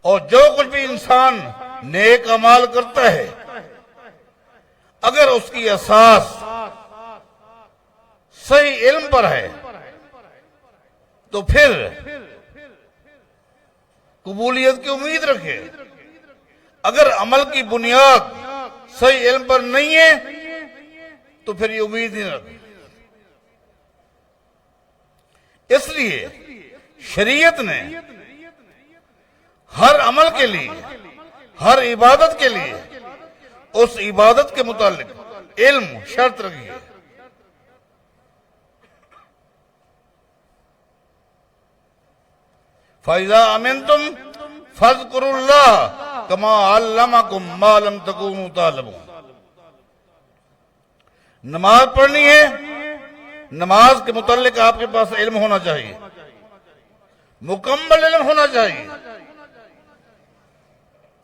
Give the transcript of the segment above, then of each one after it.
اور جو کچھ بھی انسان نیک اعمال کرتا ہے اگر اس کی اساس صحیح علم پر ہے تو پھر قبولیت کی امید رکھے. اگر عمل کی بنیاد صحیح علم پر نہیں ہے تو پھر یہ امید نہیں رکھے. اس لیے شریعت نے ہر عمل کے لیے، ہر عبادت کے لیے اس عبادت کے متعلق علم شرط رکھی ہے. فَإِذَا أَمِنْتُمْ فَاذْكُرُوا اللَّهَ كَمَا عَلَّمَكُمْ مَا لَمْ تَكُونُوا تَعْلَمُونَ. نماز پڑھنی ہے، نماز کے متعلق آپ کے پاس علم ہونا چاہیے، مکمل علم ہونا چاہیے.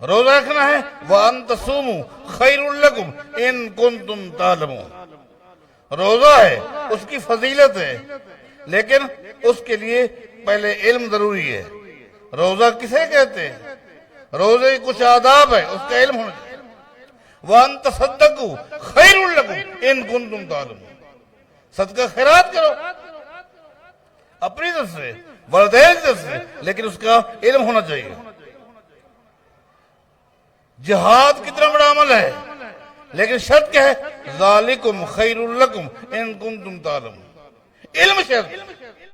روزہ رکھنا ہے وَأَن تَصُومُوا خَيْرٌ لَكُمْ إِن كُنتُمْ تَعْلَمُونَ. روزہ ہے، اس کی فضیلت ہے، لیکن اس کے لیے پہلے علم ضروری ہے. روزہ کسے کہتے ہیں؟ روزے کی کچھ آداب ہے، اس کا علم ہونا چاہیے. وَأَن تَصَدَّقُوا خَيْرٌ لَكُمْ إِن كُنتُمْ تَعْلَمُونَ. صدقہ خیرات کرو اپنی طرف سے، والدین کی طرف سے، لیکن اس کا علم ہونا چاہیے. جہاد کتنا بڑا عمل ہے، لیکن شرط کیا ہے؟ ذَلِكُمْ خَيْرٌ لَكُمْ إِن كُنتُمْ تَعْلَمُونَ. علم شرط.